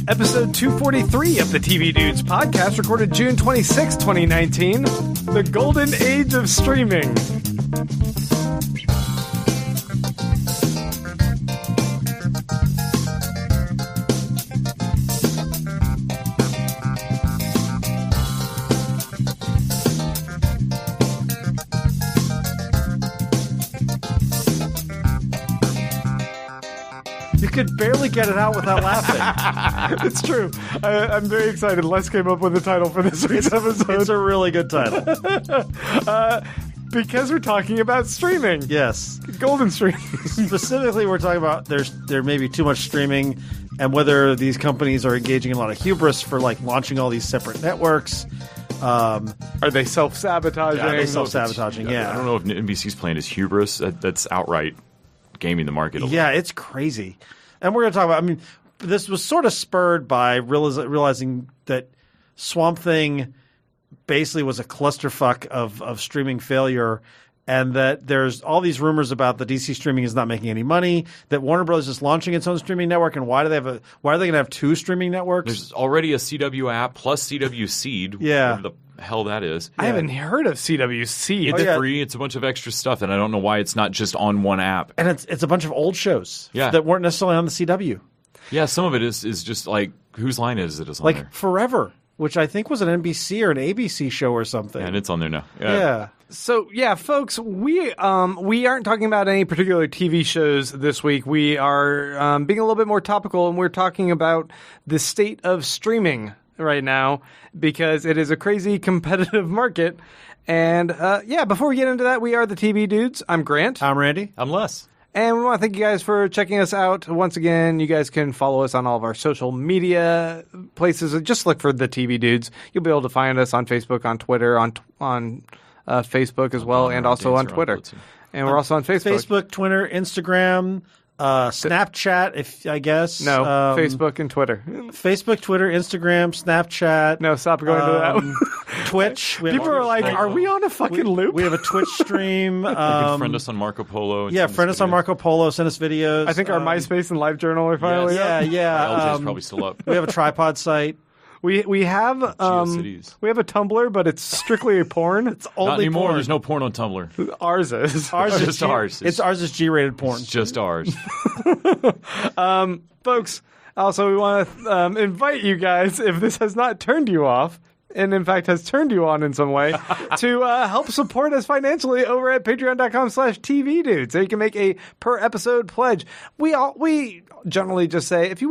Episode 243 of the TV Dudes podcast, recorded June 26, 2019. The golden age of streaming. You could barely get it out without laughing. It's true. I'm very excited. Les came up with the title for this week's episode. It's a really good title. Because we're talking about streaming. Yes. Golden streaming. Specifically, we're talking about there may be too much streaming and whether these companies are engaging in a lot of hubris for like launching all these separate networks. Are they self-sabotaging? Are they self-sabotaging? Yeah. I don't know if NBC's plan is hubris. That's outright gaming the market. Yeah, it's crazy. And we're going to talk about, I mean, this was sort of spurred by realizing that Swamp Thing basically was a clusterfuck of streaming failure, and that there's all these rumors about the DC streaming is not making any money, that Warner Bros. Is launching its own streaming network, and why are they going to have two streaming networks? There's already a CW app plus CW Seed. Yeah. Whatever the hell that is. I haven't heard of CWC. It's free. It's a bunch of extra stuff, and I don't know why it's not just on one app. And it's a bunch of old shows Yeah. that weren't necessarily on the CW. Yeah, some of it is just like, whose line is it? Is on Like there. Forever, which I think was an NBC or an ABC show or something. And it's on there now. Yeah. So, yeah, folks, we aren't talking about any particular TV shows this week. We are being a little bit more topical, and we're talking about the state of streaming right now because it is a crazy competitive market. And, before we get into that, we are the TV Dudes. I'm Grant. I'm Randy. I'm Les. And we want to thank you guys for checking us out. Once again, you guys can follow us on all of our social media places. Just look for the TV Dudes. You'll be able to find us on Facebook, on Twitter, on Facebook as well, and also on Twitter. And we're also on Facebook, Twitter, Instagram, Snapchat, I guess. No, Facebook and Twitter. Facebook, Twitter, Instagram, Snapchat. No, stop going to that one. Twitch. People are like, are we on a fucking loop? We have a Twitch stream. You can friend us on Marco Polo. Yeah, friend us on Marco Polo. Send us videos. I think our MySpace and LiveJournal are finally up. Yeah. LJ's probably still up. We have a tripod site. We have GeoCities. we have a Tumblr, but it's strictly porn. It's Not Only anymore. porn. There's no porn on Tumblr. ours is. Ours is just ours. It's ours is G-rated porn. It's just ours. Folks, also we want to invite you guys, if this has not turned you off, and in fact has turned you on in some way, to help support us financially over at patreon.com/tvdudes. So you can make a per episode pledge. We generally just say, if you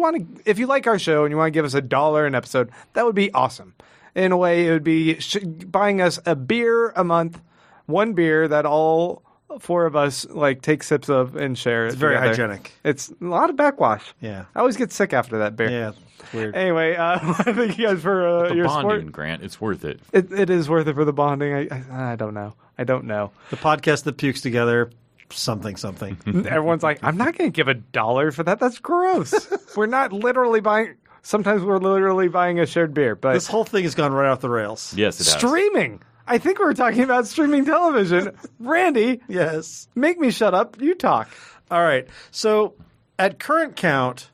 like our show and you want to give us $1 an episode, that would be awesome. In a way, it would be buying us a beer a month, one beer that all four of us like take sips of and share. It's very hygienic. It's a lot of backwash. Yeah. I always get sick after that beer. Yeah. It's weird. Anyway, thank you guys for The your bonding, support. Grant, it's worth it. It is worth it for the bonding. I don't know. The podcast that pukes together something. Everyone's like, I'm not going to give $1 for that. That's gross. We're not literally buying. Sometimes we're literally buying a shared beer. But This whole thing has gone right off the rails. Yes, it has. streaming. I think we were talking about streaming television. Randy, Yes. make me shut up. You talk. All right. So at current count,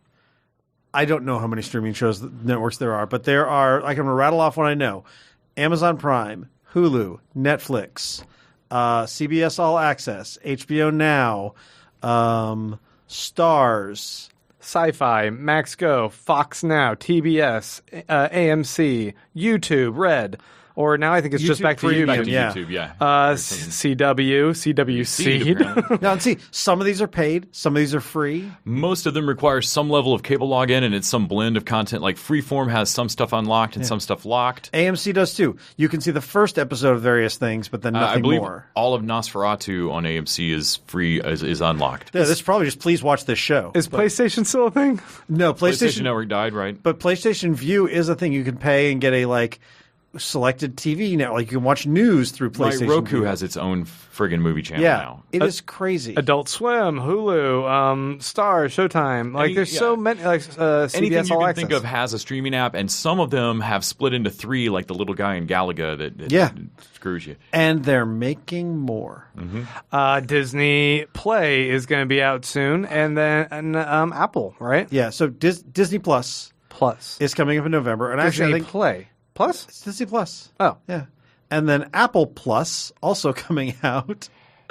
I don't know how many streaming shows networks there are, but there are, like, I'm going to rattle off what I know. Amazon Prime, Hulu, Netflix, CBS All Access, HBO Now, Stars, Sci-Fi, Max Go, Fox Now, TBS, AMC, YouTube, Red. Or now I think it's just YouTube back to Premium, YouTube. Back to Yeah. YouTube, yeah. CW, CW Seed. apparently. Now, see, some of these are paid, some of these are free. Most of them require some level of cable login, and it's some blend of content. Like Freeform has some stuff unlocked and some stuff locked. AMC does too. You can see the first episode of various things, but then nothing I believe more. all of Nosferatu on AMC is free, is unlocked. Yeah, this is probably just please watch this show. Is PlayStation still a thing? No, PlayStation Network died, right? But PlayStation View is a thing you can pay and get a selected TV now. Like you can watch news through PlayStation Right, Roku View. has its own friggin' movie channel Yeah, now. it is crazy. Adult Swim, Hulu, Star, Showtime. Like, there's so many. Like CBS Anything you All can Access. think of has a streaming app, and some of them have split into three, like the little guy in Galaga that screws you. And they're making more. Disney Play is going to be out soon, and then Apple, right? Yeah, so Disney Plus Plus. is coming up in November. And actually, I Disney think Play. Plus? it's Disney Plus. Oh. Yeah. And then Apple Plus also coming out.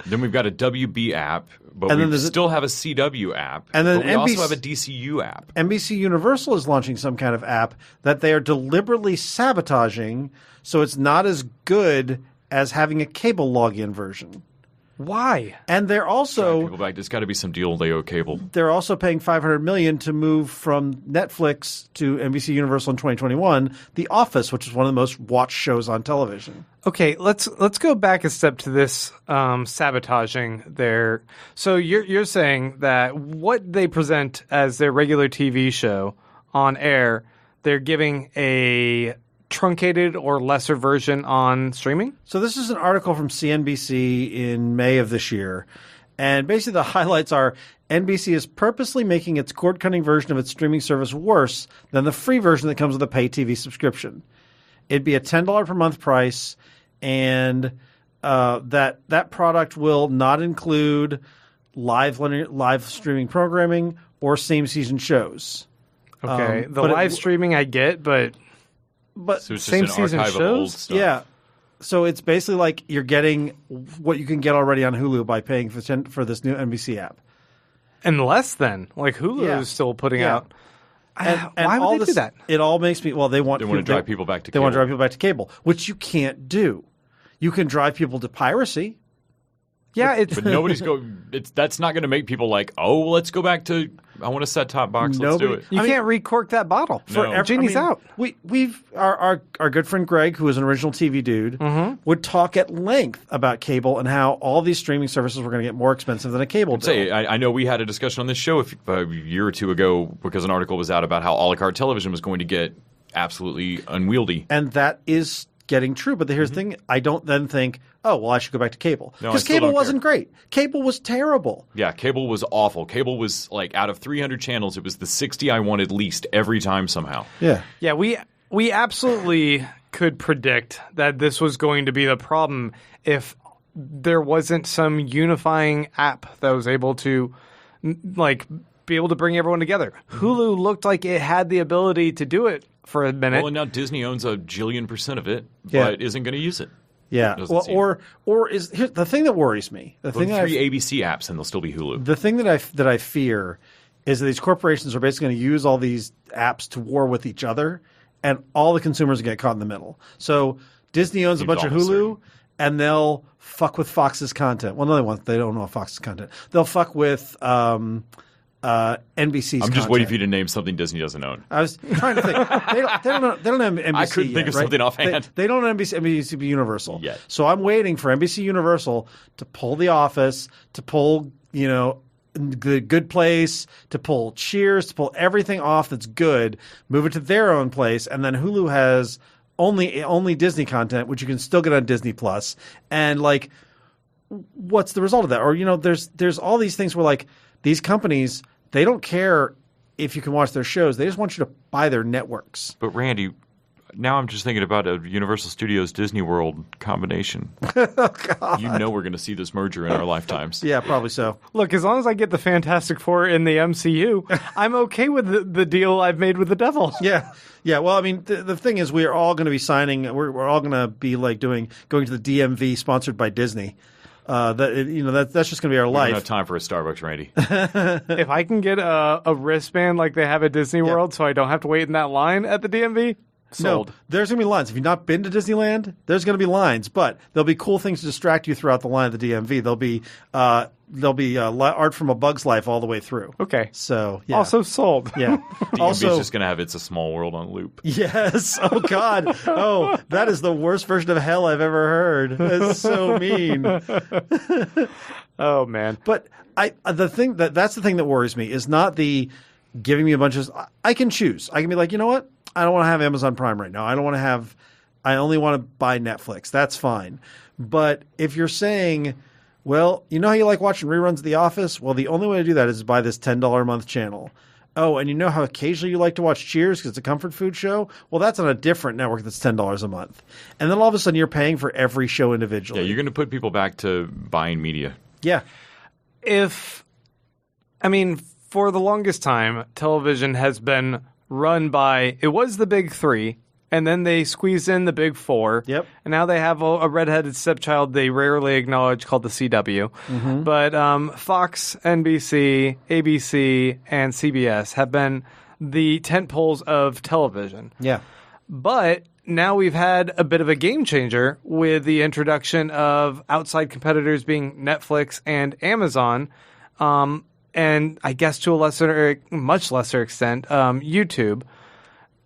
Then we've got a WB app, but And then we there's still have a CW app. And then but we also NBC have a DCU app. NBC Universal is launching some kind of app that they are deliberately sabotaging so it's not as good as having a cable login version. Why? And they're Drive also people back. There's got to be some deal they owe cable. they're also paying $500 million to move from Netflix to NBC Universal in 2021, The Office, which is one of the most watched shows on television. Okay, let's go back a step to this sabotaging there. So you're saying that what they present as their regular TV show on air, they're giving a truncated or lesser version on streaming? So this is an article from CNBC in May of this year. And basically the highlights are NBC is purposely making its cord-cutting version of its streaming service worse than the free version that comes with a pay TV subscription. It'd be a $10 per month price, and that product will not include live streaming programming or same-season shows. Okay, the but live streaming I get, but But So it's Same just an season archive of old shows? stuff. yeah. So it's basically like you're getting what you can get already on Hulu by paying for this new NBC app. and less than like Hulu Yeah. is still putting Yeah. out. And Why all would they this, do that? It all makes me. Well, they want to drive people back to They want to cable. drive people back to cable, which you can't do. You can drive people to piracy. Yeah, it's But nobody's that's not going to make people like, oh, well, let's go back to. I want a set-top box. Let's do it. you I mean- can't recork that bottle. No. Genie's out. We've our good friend Greg, who is an original TV dude, would talk at length about cable and how all these streaming services were going to get more expensive than a cable bill. Say, I know we had a discussion on this show a year or two ago because an article was out about how a la carte television was going to get absolutely unwieldy. And that is getting true. But here's the thing. I don't then think, oh, well, I should go back to cable. No, I Because still cable don't wasn't care. great. Cable was terrible. Yeah, cable was awful. Cable was like out of 300 channels, it was the 60 I wanted least every time somehow. Yeah. Yeah, we absolutely could predict that this was going to be the problem if there wasn't some unifying app that was able to be able to bring everyone together. Hulu looked like it had the ability to do it for a minute. Well, and now Disney owns a jillion% of it, Yeah. but isn't going to use it. Yeah. Doesn't Well, seem. or is here's the thing that worries me. The Well, thing that 3 ABC apps and they'll still be Hulu. The thing that I fear is that these corporations are basically going to use all these apps to war with each other, and all the consumers get caught in the middle. So Disney owns a bunch of almost Hulu, certain. and they'll fuck with Fox's content. Well, no, they don't know Fox's content. They'll fuck with NBC's. I'm just waiting for you to name something Disney doesn't own. I was trying to think. They don't have NBC. I couldn't think yet, of right? something offhand. They don't have NBC Universal Yet. So I'm waiting for NBC Universal to pull The Office, to pull The Good Place, to pull Cheers, to pull everything off that's good, move it to their own place, and then Hulu has only Disney content, which you can still get on Disney Plus. And what's the result of that? Or there's all these things where these companies, they don't care if you can watch their shows. They just want you to buy their networks. But Randy, now I'm just thinking about a Universal Studios Disney World combination. You know we're going to see this merger in our lifetimes. Yeah, probably so. Look, as long as I get the Fantastic Four in the MCU, I'm okay with the deal I've made with the devil. Yeah. Yeah. Well, I mean, the thing is, we're all going to be signing. We're all going to be going to the DMV sponsored by Disney. That's just going to be our We life. don't have time for a Starbucks, Randy. If I can get a wristband like they have at Disney World so I don't have to wait in that line at the DMV, sold. No, there's going to be lines. If you've not been to Disneyland, there's going to be lines, but there'll be cool things to distract you throughout the line at the DMV. There'll be art from A Bug's Life all the way through. Okay. So, yeah. Also sold. Yeah. DMV's Also, just going to have It's a Small World on loop. yes. Oh, God. Oh, that is the worst version of hell I've ever heard. That's so mean. Oh, man. But that's the thing that worries me is not the giving me a bunch of. I can choose. I can be like, you know what? I don't want to have Amazon Prime right now. I only want to buy Netflix. That's fine. But if you're saying, well, you know how you like watching reruns of The Office? Well, the only way to do that is buy this $10 a month channel. Oh, and you know how occasionally you like to watch Cheers because it's a comfort food show? Well, that's on a different network that's $10 a month. And then all of a sudden you're paying for every show individually. Yeah, you're going to put people back to buying media. Yeah. For the longest time, television has been run by, it was the big three, and then they squeezed in the big four. Yep. And now they have a redheaded stepchild they rarely acknowledge called the CW. But Fox, NBC, ABC, and CBS have been the tentpoles of television. Yeah. But now we've had a bit of a game changer with the introduction of outside competitors being Netflix and Amazon, and I guess to a much lesser extent, YouTube.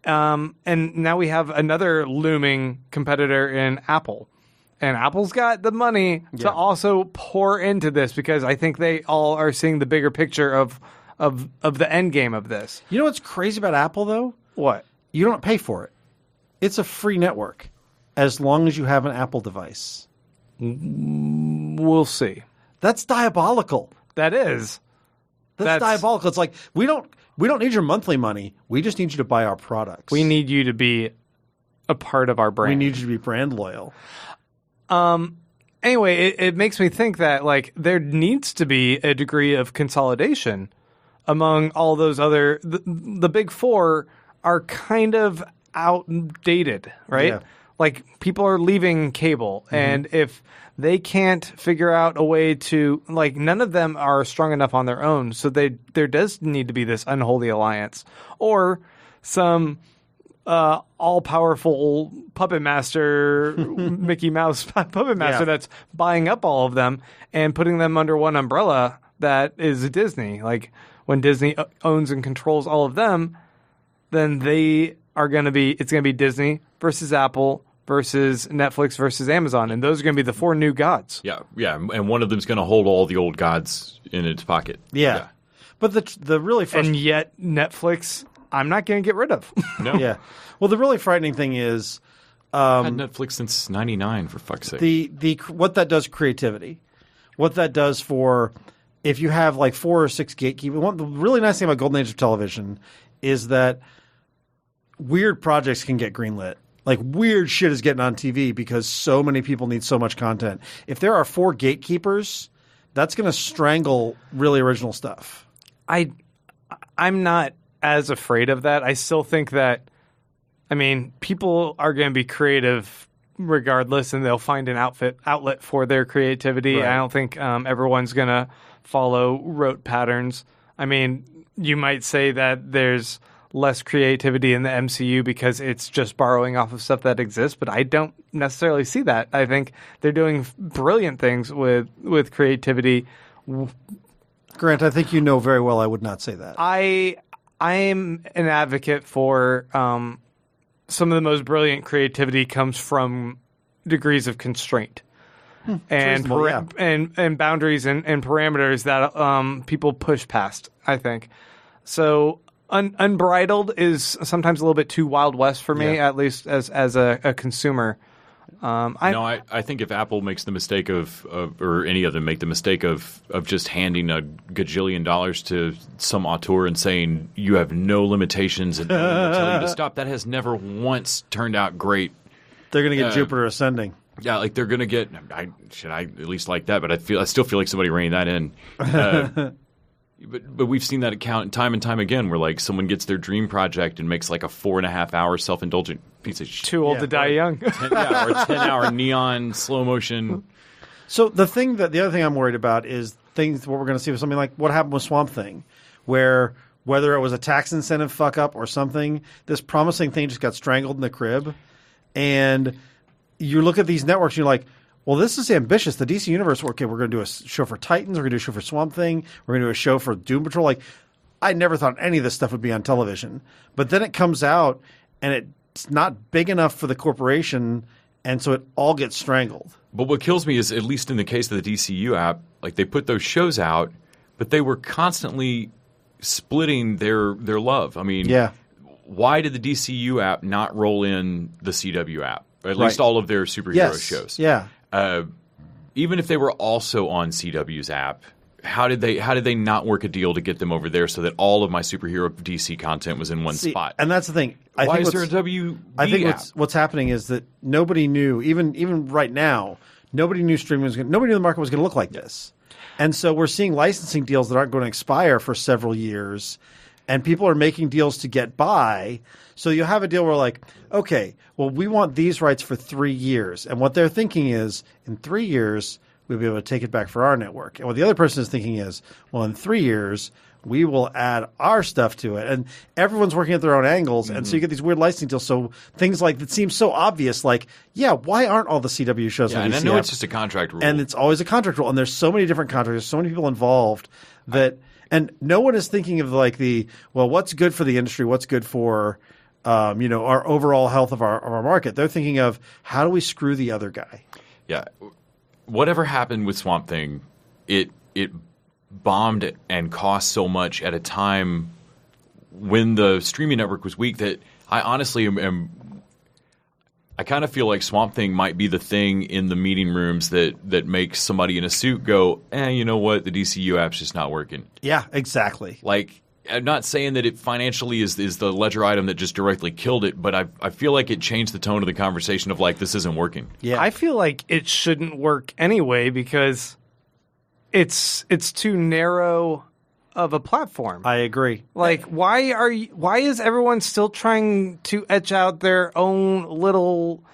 And now we have another looming competitor in Apple. And Apple's got the money to also pour into this because I think they all are seeing the bigger picture of the end game of this. You know what's crazy about Apple, though? What? You don't pay for it. It's a free network as long as you have an Apple device. We'll see. That's diabolical. That is. That's diabolical. It's like, we don't need your monthly money. We just need you to buy our products. We need you to be a part of our brand. We need you to be brand loyal. Anyway, it makes me think that like there needs to be a degree of consolidation among all those other the big four are kind of outdated, right? Yeah. Like people are leaving cable, and if they can't figure out a way to like none of them are strong enough on their own, so there does need to be this unholy alliance or some all-powerful puppet master, Mickey Mouse puppet master that's buying up all of them and putting them under one umbrella that is Disney. Like when Disney owns and controls all of them, then it's going to be Disney versus Apple versus Netflix versus Amazon, and those are going to be the four new gods. Yeah, and one of them's going to hold all the old gods in its pocket. Yeah. But the really and yet Netflix, I'm not going to get rid of. No. Yeah. Well, the really frightening thing is I've had Netflix since '99, for fuck's sake. the what that does creativity, what that does for if you have like 4 or 6 gatekeepers. The really nice thing about Golden Age of television is that weird projects can get greenlit. Like weird shit is getting on TV because so many people need so much content. If there are 4 gatekeepers, that's going to strangle really original stuff. I'm not as afraid of that. I still think that, I mean, people are going to be creative regardless, and they'll find an outlet for their creativity. Right. I don't think everyone's going to follow rote patterns. I mean, you might say that there's less creativity in the MCU because it's just borrowing off of stuff that exists, but I don't necessarily see that. I think they're doing brilliant things with creativity. Grant, I think you know very well I would not say that. I am an advocate for some of the most brilliant creativity comes from degrees of constraint and and boundaries and parameters that people push past, I think. So unbridled is sometimes a little bit too Wild West for me, at least as a consumer. I think if Apple makes the mistake of or any of them make the mistake of just handing a gajillion dollars to some auteur and saying you have no limitations and telling you to stop, that has never once turned out great. They're going to get Jupiter Ascending. Yeah, like they're going to get. I at least like that, but I still feel like somebody reigned that in. But we've seen that account time and time again where like someone gets their dream project and makes like a 4.5-hour self-indulgent piece of shit. Too old to die young. Or a 10-hour neon slow motion. So the other thing I'm worried about is what we're going to see with something like what happened with Swamp Thing, where whether it was a tax incentive fuck up or something, this promising thing just got strangled in the crib. And you look at these networks and you're like, well, this is ambitious. The DC Universe, okay, we're going to do a show for Titans. We're going to do a show for Swamp Thing. We're going to do a show for Doom Patrol. Like, I never thought any of this stuff would be on television. But then it comes out, and it's not big enough for the corporation, and so it all gets strangled. But what kills me is, at least in the case of the DCU app, like they put those shows out, but they were constantly splitting their love. I mean, why did the DCU app not roll in the CW app? Or at least all of their superhero shows. Yeah. Even if they were also on CW's app, how did they not work a deal to get them over there so that all of my superhero DC content was in one spot? And that's the thing. Why is there a WB I think app? what's happening is that nobody knew, even right now, nobody knew nobody knew the market was going to look like this. And so we're seeing licensing deals that aren't going to expire for several years. and people are making deals to get by. So you have a deal where like, okay, well, we want these rights for 3 years. And what they're thinking is in 3 years, we'll be able to take it back for our network. And what the other person is thinking is, well, in 3 years, we will add our stuff to it. And everyone's working at their own angles. And so you get these weird licensing deals. So things like that seem so obvious, like, yeah, why aren't all the CW shows on and DC? I know it's just a contract rule. And it's always a contract rule. And there's so many different contracts. There's so many people involved that and no one is thinking of like what's good for the industry, what's good for our overall health of our market. They're thinking of how do we screw the other guy? Yeah. Whatever happened with Swamp Thing, it bombed and cost so much at a time when the streaming network was weak that I honestly I kind of feel like Swamp Thing might be the thing in the meeting rooms that makes somebody in a suit go, you know what, the DCU app's just not working. Yeah, exactly. Like, I'm not saying that it financially is the ledger item that just directly killed it, but I feel like it changed the tone of the conversation of like, this isn't working. Yeah, I feel like it shouldn't work anyway because it's too narrow of a platform. I agree. Like, why is everyone still trying to etch out their own little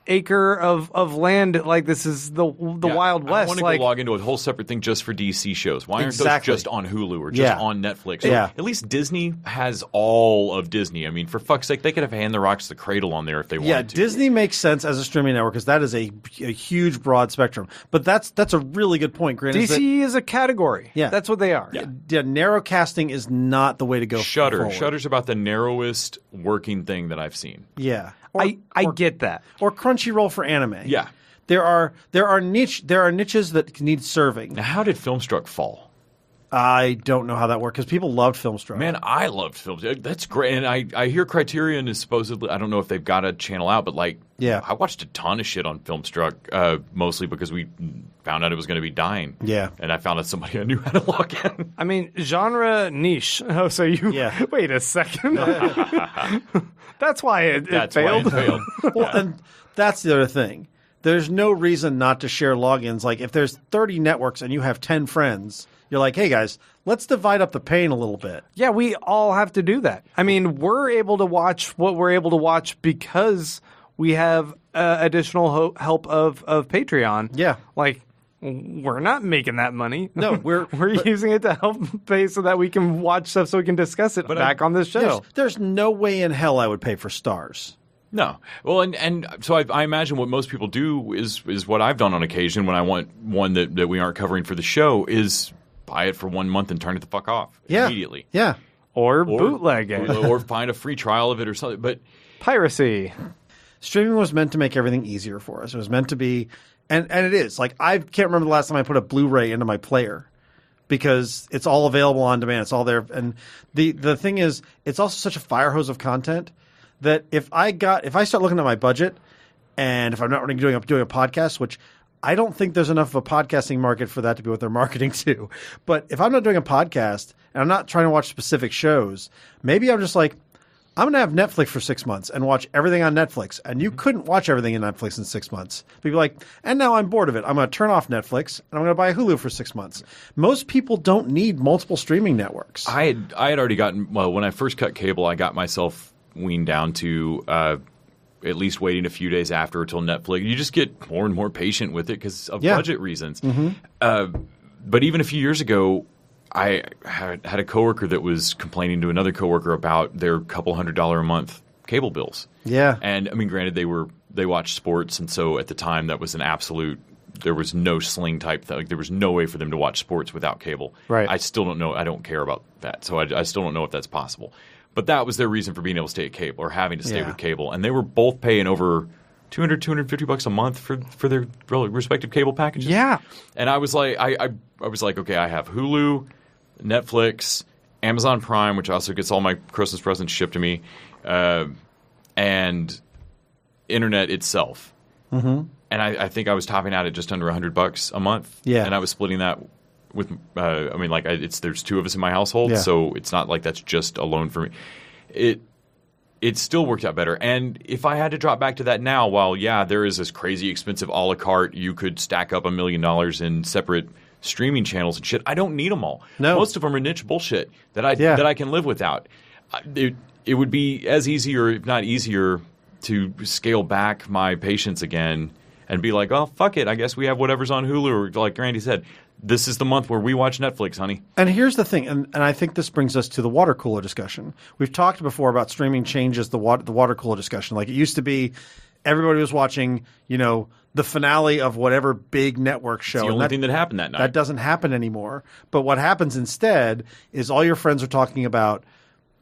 acre of land like this is the Wild West? I want to go log into a whole separate thing just for DC shows. Why aren't those just on Hulu or just on Netflix? Yeah. At least Disney has all of Disney. I mean, for fuck's sake, they could have Hand the Rocks the Cradle on there if they wanted to. Yeah, Disney makes sense as a streaming network because that is a huge, broad spectrum. But that's a really good point, Grant. DC is a category. Yeah. That's what they are. Yeah, narrow casting is not the way to go forward. Shudder's about the narrowest working thing that I've seen. Yeah. I get that. Or Crunchyroll for anime. Yeah. There are niches that need serving. Now, how did Filmstruck fall? I don't know how that worked because people loved Filmstruck. Man, I loved Filmstruck. That's great. And I hear Criterion is supposedly, I don't know if they've got a channel out, but like, I watched a ton of shit on Filmstruck, mostly because we found out it was going to be dying. Yeah. And I found out somebody I knew how to log in. I mean, genre niche. Oh, so you wait a second. That's why it failed. Well, and that's the other thing. There's no reason not to share logins. Like if there's 30 networks and you have 10 friends, you're like, hey guys, let's divide up the pain a little bit. Yeah, we all have to do that. I mean, we're able to watch what we're able to watch because we have additional help of Patreon. Yeah. Like, we're not making that money. No, we're using it to help pay so that we can watch stuff so we can discuss it back on this show. There's no way in hell I would pay for stars. No. Well, and so I imagine what most people do is what I've done on occasion when I want one that we aren't covering for the show is buy it for 1 month and turn it the fuck off immediately. Yeah. Or bootleg it. Or find a free trial of it or something. But Piracy. Streaming was meant to make everything easier for us. It was meant to be, and it is. Like, I can't remember the last time I put a Blu-ray into my player because it's all available on demand. It's all there. And the thing is, it's also such a fire hose of content that if I start looking at my budget and if I'm not really doing a podcast, which I don't think there's enough of a podcasting market for that to be what they're marketing to. But if I'm not doing a podcast and I'm not trying to watch specific shows, maybe I'm just like, I'm going to have Netflix for 6 months and watch everything on Netflix. And you couldn't watch everything in Netflix in 6 months. People are like, and now I'm bored of it. I'm going to turn off Netflix and I'm going to buy Hulu for 6 months. Most people don't need multiple streaming networks. I had already gotten, well, when I first cut cable, I got myself weaned down to at least waiting a few days after until Netflix. You just get more and more patient with it because of budget reasons. Mm-hmm. But even a few years ago, I had a coworker that was complaining to another coworker about their couple $100 a month cable bills. Yeah. And I mean, granted, they watched sports, and so at the time that was an absolute. There was no Sling type thing. Like, there was no way for them to watch sports without cable. Right. I still don't know. I don't care about that, so I still don't know if that's possible. But that was their reason for being able to stay at cable or having to stay with cable, and they were both paying over $250 a month for their respective cable packages. Yeah. And I was like, I was like, okay, I have Hulu, Netflix, Amazon Prime, which also gets all my Christmas presents shipped to me, and internet itself. Mm-hmm. And I think I was topping out at just under $100 a month. Yeah. And I was splitting that with, I mean, like there's two of us in my household, so it's not like that's just a loan for me. It still worked out better. And if I had to drop back to that now, while there is this crazy expensive a la carte, you could stack up $1 million in separate streaming channels and shit. I don't need them all. No. Most of them are niche bullshit that I can live without. It would be as easy, or if not easier, to scale back my patience again and be like, oh, fuck it. I guess we have whatever's on Hulu. Or like Randy said, this is the month where we watch Netflix, honey. And here's the thing, and I think this brings us to the water cooler discussion. We've talked before about streaming changes the water cooler discussion. Like it used to be everybody was watching, the finale of whatever big network show. It's the only thing that happened that night. That doesn't happen anymore. But what happens instead is all your friends are talking about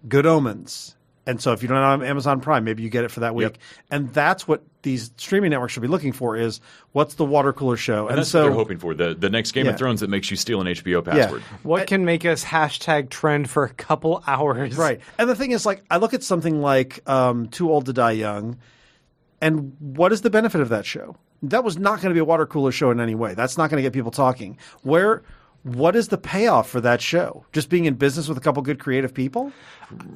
Good Omens. And so if you don't have Amazon Prime, maybe you get it for that week. Yep. And that's what these streaming networks should be looking for is what's the water cooler show. And that's what they're hoping for, the next Game of Thrones that makes you steal an HBO password. Yeah. What can make us hashtag trend for a couple hours? Right. And the thing is, like, I look at something like Too Old to Die Young, and what is the benefit of that show? That was not going to be a water cooler show in any way. That's not going to get people talking. What is the payoff for that show? Just being in business with a couple good creative people?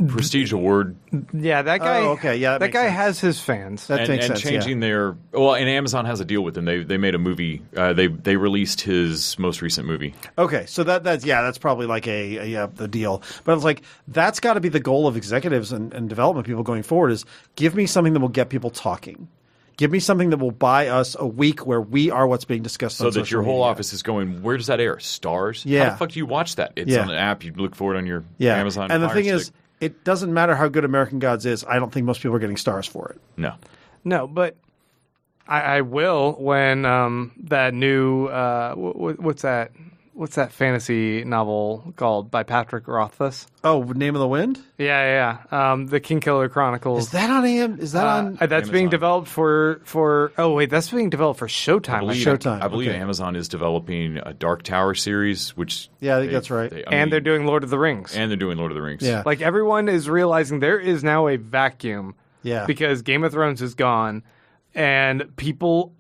Prestige award. Yeah, that guy. Oh, okay. Yeah, that guy has his fans. That makes sense. And changing their and Amazon has a deal with them. They made a movie. They released his most recent movie. Okay, so that's probably like the deal. But it's like that's got to be the goal of executives and development people going forward is give me something that will get people talking. Give me something that will buy us a week where we are what's being discussed on social media. So that your whole office is going, where does that air? Stars? Yeah. How the fuck do you watch that? It's on an app. You look for it on your Amazon And the Fire thing Stick. is, it doesn't matter how good American Gods is. I don't think most people are getting stars for it. No, but I will when that new what's that fantasy novel called by Patrick Rothfuss? Oh, Name of the Wind? Yeah. The Kingkiller Chronicles. Is that on AM? Is that on? That's Amazon. being developed for. Oh wait, that's being developed for Showtime. I believe Amazon is developing a Dark Tower series, which I think that's right. They're doing Lord of the Rings. And they're doing Lord of the Rings. Yeah. Like everyone is realizing there is now a vacuum. Yeah. Because Game of Thrones is gone. And people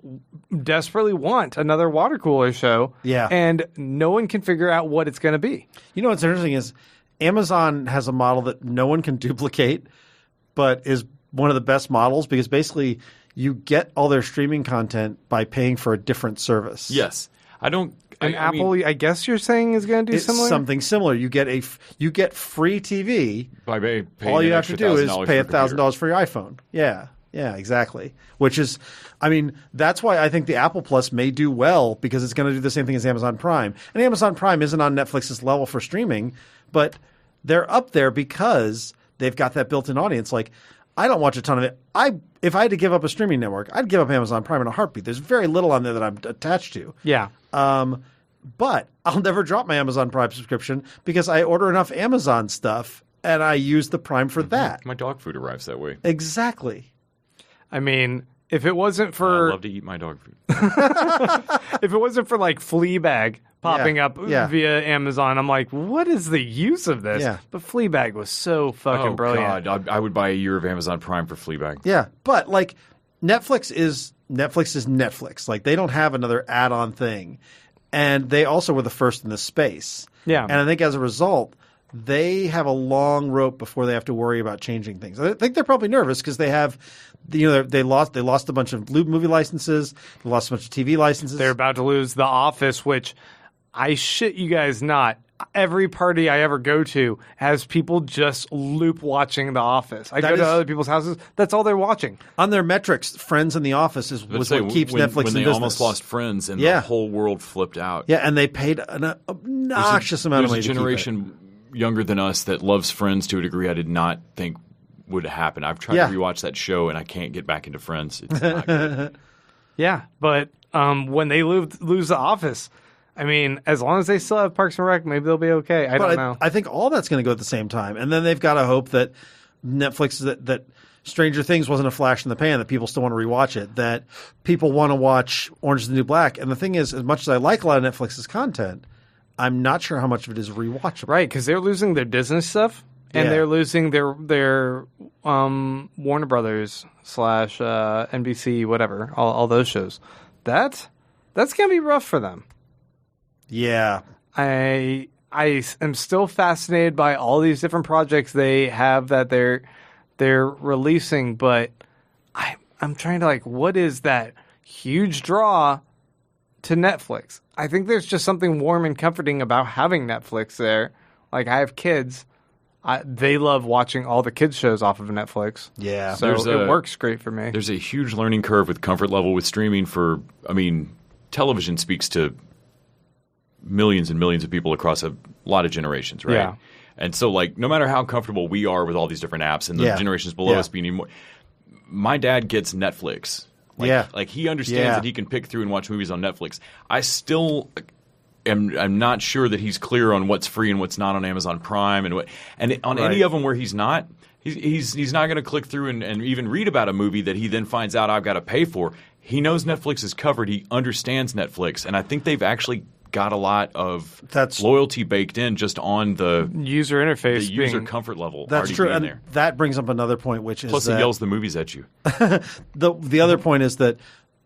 desperately want another water cooler show. Yeah. And no one can figure out what it's going to be. You know what's interesting is Amazon has a model that no one can duplicate, but is one of the best models because basically you get all their streaming content by paying for a different service. Yes. Apple, I guess you're saying, is going to do similar? Something similar. You get free TV. By paying all you have to do is pay $1,000 for your iPhone. Yeah, exactly. Which is, that's why I think the Apple Plus may do well because it's going to do the same thing as Amazon Prime. And Amazon Prime isn't on Netflix's level for streaming, but they're up there because they've got that built-in audience. Like, I don't watch a ton of it. If I had to give up a streaming network, I'd give up Amazon Prime in a heartbeat. There's very little on there that I'm attached to. Yeah. But I'll never drop my Amazon Prime subscription because I order enough Amazon stuff and I use the Prime for that. My dog food arrives that way. Exactly. If it wasn't for... I love to eat my dog food. If it wasn't for, like, Fleabag popping up via Amazon, I'm like, what is the use of this? Yeah. But Fleabag was so fucking brilliant. God. I would buy a year of Amazon Prime for Fleabag. Yeah, but, like, Netflix is Netflix. Like, they don't have another add-on thing. And they also were the first in this space. Yeah. And I think as a result... they have a long rope before they have to worry about changing things. I think they're probably nervous because they have, they lost a bunch of movie licenses, they lost a bunch of TV licenses. They're about to lose The Office, which I shit you guys not. Every party I ever go to has people just loop watching The Office. I go to other people's houses. That's all they're watching. On their metrics, Friends in The Office was what keeps Netflix in business. When they almost lost Friends and the whole world flipped out. Yeah, and they paid an obnoxious amount of money to keep it. There's a generation younger than us that loves Friends to a degree I did not think would happen. I've tried to rewatch that show and I can't get back into Friends. It's not good. Yeah, but when they lose The Office, as long as they still have Parks and Rec, maybe they'll be okay. I don't know. I think all that's going to go at the same time. And then they've got to hope that Netflix, that Stranger Things wasn't a flash in the pan, that people still want to rewatch it, that people want to watch Orange is the New Black. And the thing is, as much as I like a lot of Netflix's content, I'm not sure how much of it is rewatchable. Right, because they're losing their Disney stuff, and they're losing their Warner Brothers / NBC, whatever, all those shows. That's gonna be rough for them. Yeah, I am still fascinated by all these different projects they have that they're releasing, but I'm trying to what is that huge draw to Netflix. I think there's just something warm and comforting about having Netflix there. Like, I have kids. They love watching all the kids' shows off of Netflix. Yeah. So it works great for me. There's a huge learning curve with comfort level with streaming television speaks to millions and millions of people across a lot of generations, right? Yeah. And so, like, no matter how comfortable we are with all these different apps and the generations below us being more, my dad gets Netflix. Like he understands that he can pick through and watch movies on Netflix. I still I'm not sure that he's clear on what's free and what's not on Amazon Prime and on any of them where he's not. He's not going to click through and even read about a movie that he then finds out I've got to pay for. He knows Netflix is covered. He understands Netflix, and I think they've actually got a lot of loyalty baked in just on the user interface, the user comfort level. That's true, and there. That brings up another point, which is plus it yells the movies at you. The other point is that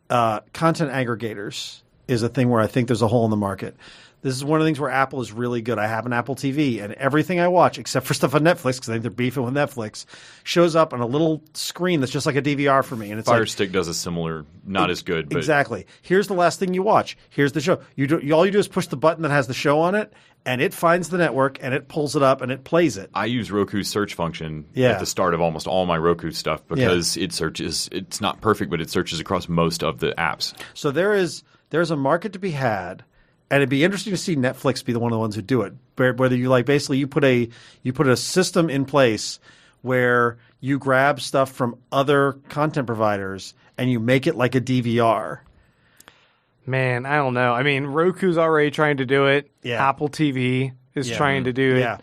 content aggregators is a thing where I think there's a hole in the market. This is one of the things where Apple is really good. I have an Apple TV, and everything I watch, except for stuff on Netflix, because I think they're beefing with Netflix, shows up on a little screen that's just like a DVR for me. And it's Fire Stick does a similar, not as good. But exactly. Here's the last thing you watch. Here's the show. All you do is push the button that has the show on it, and it finds the network, and it pulls it up, and it plays it. I use Roku's search function at the start of almost all my Roku stuff because it searches. It's not perfect, but it searches across most of the apps. So there's a market to be had. And it'd be interesting to see Netflix be one of the ones who do it. Whether you basically you put a system in place where you grab stuff from other content providers and you make it like a DVR. Man, I don't know. I mean, Roku's already trying to do it. Yeah. Apple TV is trying to do it.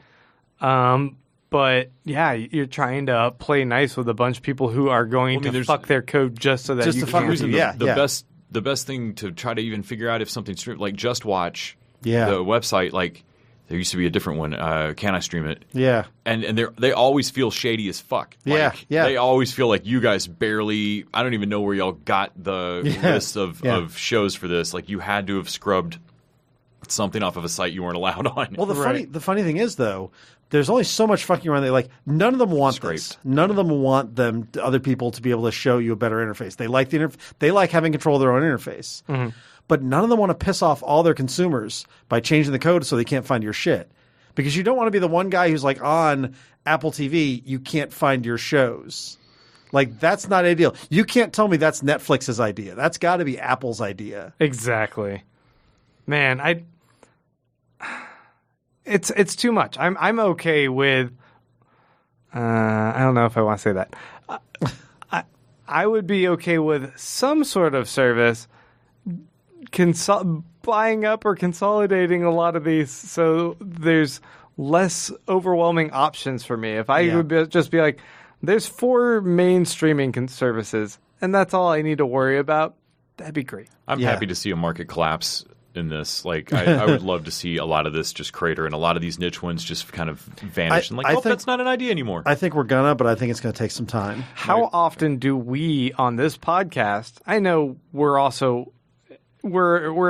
Yeah. But yeah, you're trying to play nice with a bunch of people who are going to fuck their code just so that you can. The best thing to try to even figure out if something's streamed, like Just Watch, the website, like there used to be a different one. Can I stream it? Yeah. And they always feel shady as fuck. Like, They always feel like you guys barely. I don't even know where y'all got the list of shows for this. Like you had to have scrubbed something off of a site you weren't allowed on. Well, the funny thing is though, there's only so much fucking around. None of them want this. None of them want other people to be able to show you a better interface. They like they like having control of their own interface. Mm-hmm. But none of them want to piss off all their consumers by changing the code so they can't find your shit. Because you don't want to be the one guy who's like on Apple TV, you can't find your shows. Like that's not ideal. You can't tell me that's Netflix's idea. That's got to be Apple's idea. Exactly. Man, It's too much. I'm okay with. I don't know if I want to say that. I would be okay with some sort of service, buying up or consolidating a lot of these, so there's less overwhelming options for me. If I would just be like, there's 4 main streaming services, and that's all I need to worry about. That'd be great. I'm happy to see a market collapse in this. Like I would love to see a lot of this just crater and a lot of these niche ones just kind of vanish that's not an idea anymore. I think but I think it's going to take some time. How often do we on this podcast, I know we're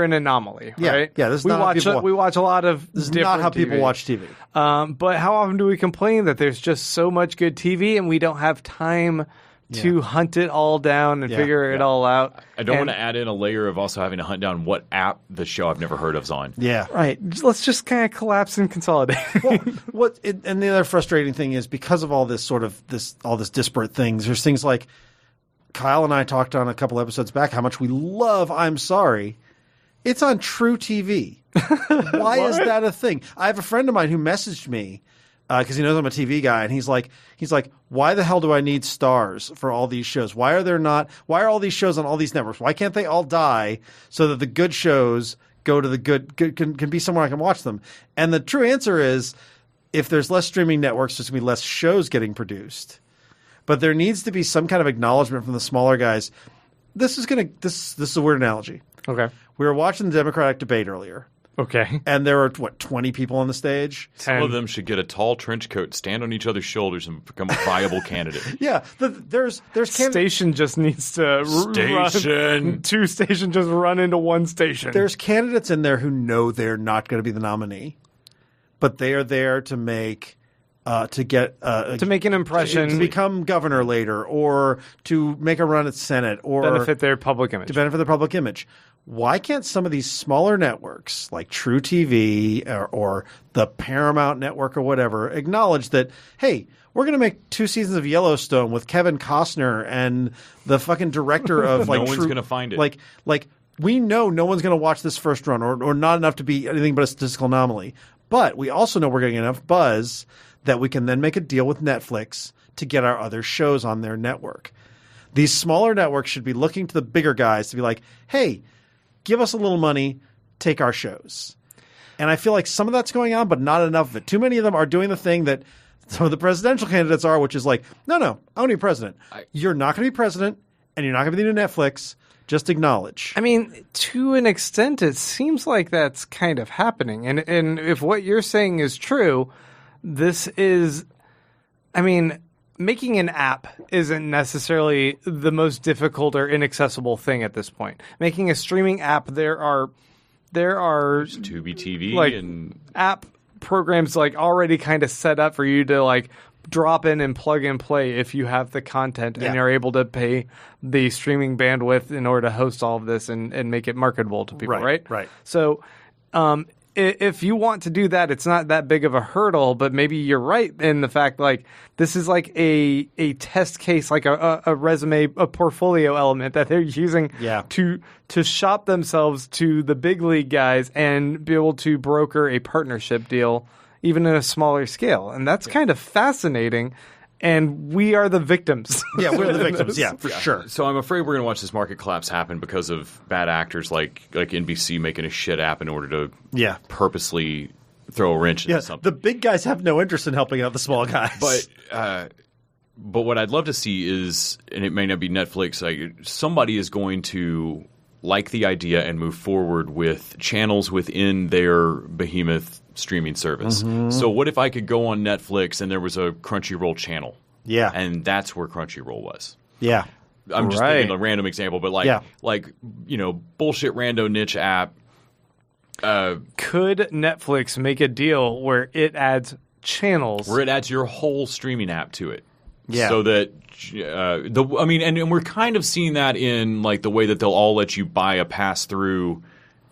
an anomaly, right? Yeah, this is we watch a lot of this is not how people watch TV. But how often do we complain that there's just so much good TV and we don't have time to hunt it all down and figure it all out? I don't want to add in a layer of also having to hunt down what app the show I've never heard of is on. Yeah. Right. Let's just kind of collapse and consolidate. And the other frustrating thing is because of all this all this disparate things, there's things like Kyle and I talked on a couple episodes back how much we love I'm Sorry. It's on True TV. Why is that a thing? I have a friend of mine who messaged me because he knows I'm a TV guy, and he's like, why the hell do I need stars for all these shows? Why are all these shows on all these networks? Why can't they all die so that the good shows go to the good can be somewhere I can watch them? And the true answer is, if there's less streaming networks, there's going to be less shows getting produced. But there needs to be some kind of acknowledgement from the smaller guys. This is a weird analogy. Okay. We were watching the Democratic debate earlier. Okay. And there were, 20 people on the stage? 10. Some of them should get a tall trench coat, stand on each other's shoulders, and become a viable candidate. Yeah. There's Station just needs to run. 2 stations just run into 1 station. There's candidates in there who know they're not going to be the nominee, but they are there to make to make an impression, to become governor later, or to make a run at Senate, or benefit their public image. To benefit their public image. why can't some of these smaller networks like True TV or the Paramount Network or whatever acknowledge that, hey, we're going to make 2 seasons of Yellowstone with Kevin Costner and the fucking director of like no one's going to find it. Like we know no one's going to watch this first run or not enough to be anything but a statistical anomaly. But we also know we're getting enough buzz that we can then make a deal with Netflix to get our other shows on their network. These smaller networks should be looking to the bigger guys to be like, hey, give us a little money, take our shows. And I feel like some of that's going on, but not enough of it. Too many of them are doing the thing that some of the presidential candidates are, which is like, no, I want to be president. You're not going to be president, and you're not going to be the new Netflix. Just acknowledge. I mean, to an extent, it seems like that's kind of happening. And if what you're saying is true, this is, I mean, making an app isn't necessarily the most difficult or inaccessible thing at this point. Making a streaming app, there are Tubi TV like and app programs like already kind of set up for you to like drop in and plug and play if you have the content and you're able to pay the streaming bandwidth in order to host all of this and make it marketable to people, right? Right. So if you want to do that, it's not that big of a hurdle, but maybe you're right in the fact like this is like a test case, like a resume, a portfolio element that they're using to shop themselves to the big league guys and be able to broker a partnership deal even in a smaller scale. And that's kind of fascinating. And we are the victims. Yeah, we're the victims. Yeah, for sure. So I'm afraid we're going to watch this market collapse happen because of bad actors like NBC making a shit app in order to purposely throw a wrench into something. The big guys have no interest in helping out the small guys. But what I'd love to see is, and it may not be Netflix, like somebody is going to like the idea and move forward with channels within their behemoth streaming service. Mm-hmm. So what if I could go on Netflix and there was a Crunchyroll channel? Yeah. And that's where Crunchyroll was. Yeah. I'm just thinking a random example, but like bullshit rando niche app. Could Netflix make a deal where it adds channels? Where it adds your whole streaming app to it. Yeah. So that and we're kind of seeing that in like the way that they'll all let you buy a pass-through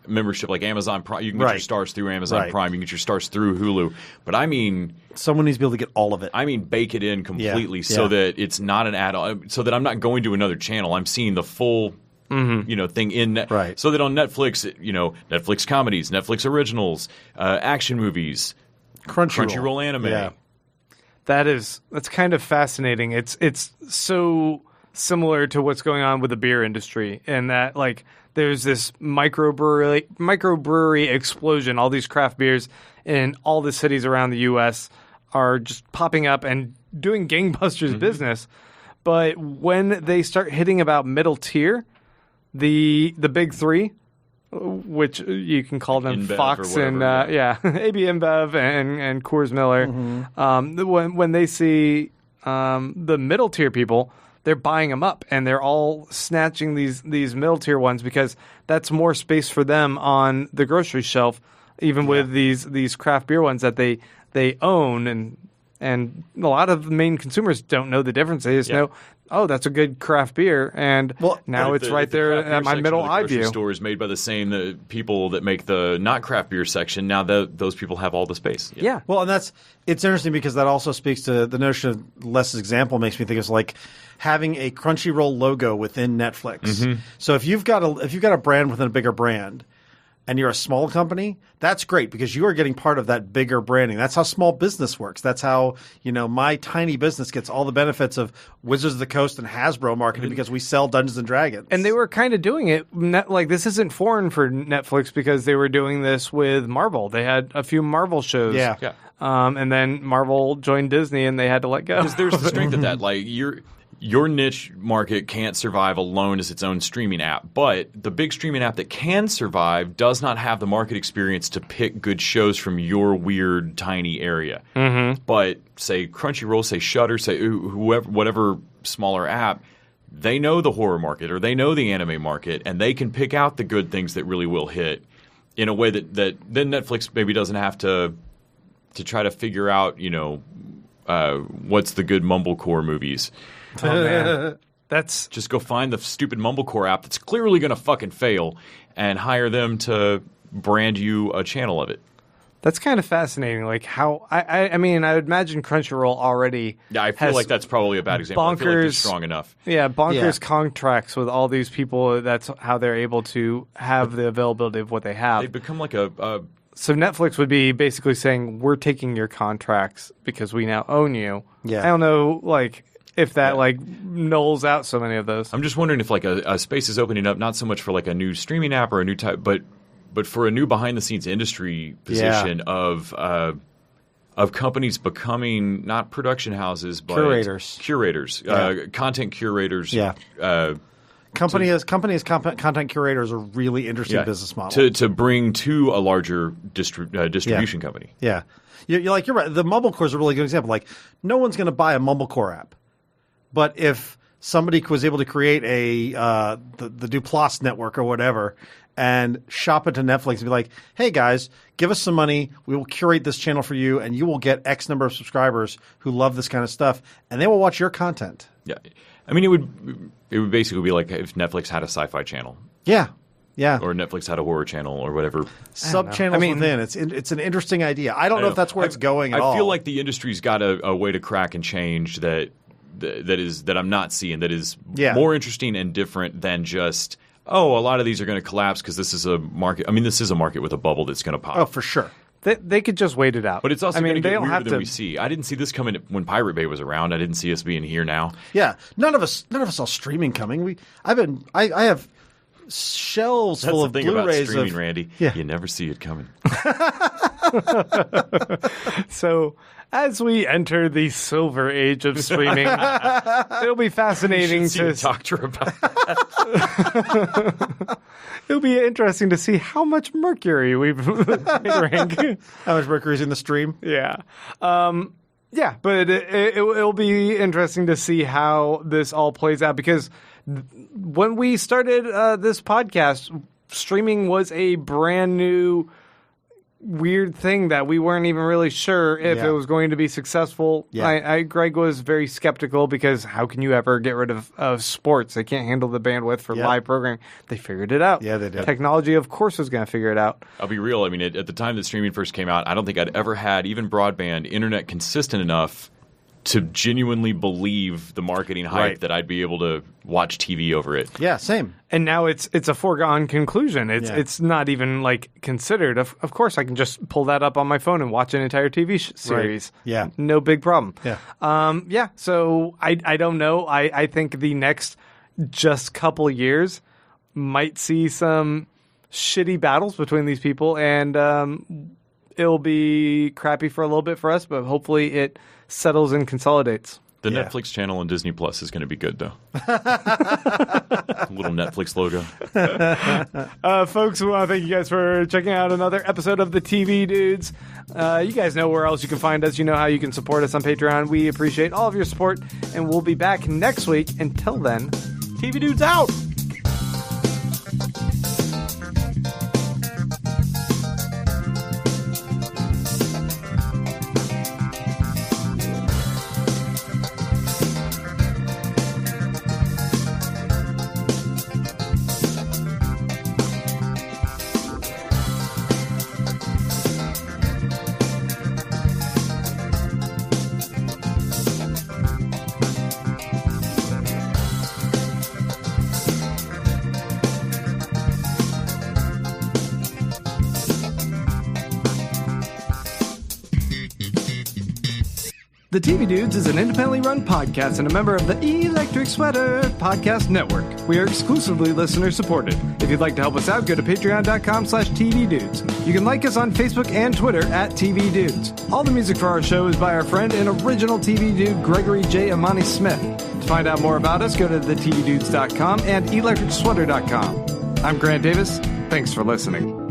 membership, like Amazon Prime. You can get your stars through Amazon Prime. You can get your stars through Hulu. But I mean, someone needs to be able to get all of it. I mean, bake it in completely so that it's not an add-on. So that I'm not going to another channel. I'm seeing the full, thing in. So that on Netflix, Netflix comedies, Netflix originals, action movies, Crunchyroll anime. Yeah. That's kind of fascinating. It's so similar to what's going on with the beer industry, and that like there's this microbrewery explosion. All these craft beers in all the cities around the U.S. are just popping up and doing gangbusters business. But when they start hitting about middle tier, the big three, which you can call them InBev Fox and AB InBev and Coors Miller. When they see the middle tier people, they're buying them up and they're all snatching these middle tier ones because that's more space for them on the grocery shelf, even with these craft beer ones that they own and a lot of the main consumers don't know the difference. They just know, oh, that's a good craft beer, and now it's right there at my middle eye view. The store is made by the same people that make the not craft beer section. Now those people have all the space. Yeah. Well, and it's interesting because that also speaks to the notion of Les's example. Makes me think it's like having a Crunchyroll logo within Netflix. So if you've got a brand within a bigger brand, and you're a small company, that's great because you are getting part of that bigger branding. That's how small business works. That's how, my tiny business gets all the benefits of Wizards of the Coast and Hasbro marketing because we sell Dungeons & Dragons. And they were kind of doing it. Like, this isn't foreign for Netflix because they were doing this with Marvel. They had a few Marvel shows. Yeah. And then Marvel joined Disney and they had to let go. Because there's the strength of that. Like, your niche market can't survive alone as its own streaming app, but the big streaming app that can survive does not have the market experience to pick good shows from your weird tiny area. But say Crunchyroll, say Shudder, say whatever smaller app, they know the horror market or they know the anime market, and they can pick out the good things that really will hit in a way that then Netflix maybe doesn't have to try to figure out what's the good mumblecore movies. Oh, man. That's just go find the stupid Mumblecore app that's clearly going to fucking fail and hire them to brand you a channel of it. That's kind of fascinating. Like how I mean, I would imagine Crunchyroll already. Yeah, I feel like that's probably a bad example. I feel like they're strong enough. Yeah, bonkers contracts with all these people. That's how they're able to have the availability of what they have. They've become like So Netflix would be basically saying, we're taking your contracts because we now own you. Yeah. I don't know, like, if that, like, nulls out so many of those. I'm just wondering if, like, a space is opening up, not so much for, like, a new streaming app or a new type, but for a new behind-the-scenes industry position of companies becoming not production houses, but curators, content curators. Yeah. Company as content curators are a really interesting business model. To bring to a larger distribution company. Yeah. You're right. The Mumblecore is a really good example. Like, no one's going to buy a Mumblecore app. But if somebody was able to create the Duplass network or whatever and shop it to Netflix and be like, hey, guys, give us some money. We will curate this channel for you, and you will get X number of subscribers who love this kind of stuff, and they will watch your content. Yeah. I mean, it would basically be like if Netflix had a sci-fi channel. Yeah. Yeah. Or Netflix had a horror channel or whatever. Sub-channels within. It's an interesting idea. I don't know if that's where it's going at all. I feel like the industry's got a way to crack and change that I'm not seeing, that is more interesting and different than just, a lot of these are going to collapse because this is a market. I mean, this is a market with a bubble that's going to pop. Oh, for sure. They could just wait it out. But it's also going to get weirder than we see. I didn't see this coming when Pirate Bay was around. I didn't see us being here now. Yeah. None of us saw streaming coming. I have shelves full of Blu-rays. That's the thing about streaming, Randy. Yeah. You never see it coming. So as we enter the silver age of streaming, it'll be fascinating to talk to her about that. It'll be interesting to see how much mercury we've drank. How much mercury's in the stream? Yeah. Yeah, but it'll be interesting to see how this all plays out, because when we started this podcast, streaming was a brand new weird thing that we weren't even really sure if it was going to be successful. Yeah. Greg was very skeptical because how can you ever get rid of sports? They can't handle the bandwidth for live programming. They figured it out. Yeah, they did. Technology, of course, was going to figure it out. I'll be real. I mean, at the time that streaming first came out, I don't think I'd ever had even broadband internet consistent enough to genuinely believe the marketing hype that I'd be able to watch TV over it. Yeah, same. And now it's a foregone conclusion. It's not even like considered. Of course, I can just pull that up on my phone and watch an entire TV series. Right. Yeah, no big problem. Yeah, So I don't know. I think the next just couple years might see some shitty battles between these people, and it'll be crappy for a little bit for us, but hopefully it settles and consolidates. The Netflix channel on Disney Plus is going to be good, though. Little Netflix logo. Folks, we want to thank you guys for checking out another episode of the TV Dudes. You guys know where else you can find us. You know how you can support us on Patreon. We appreciate all of your support, and we'll be back next week. Until then, TV Dudes out! The TV Dudes is an independently run podcast and a member of the Electric Sweater Podcast Network. We are exclusively listener-supported. If you'd like to help us out, go to patreon.com/tvdudes. You can like us on Facebook and Twitter @TVDudes. All the music for our show is by our friend and original TV dude, Gregory J. Amani Smith. To find out more about us, go to thetvdudes.com and electricsweater.com. I'm Grant Davis. Thanks for listening.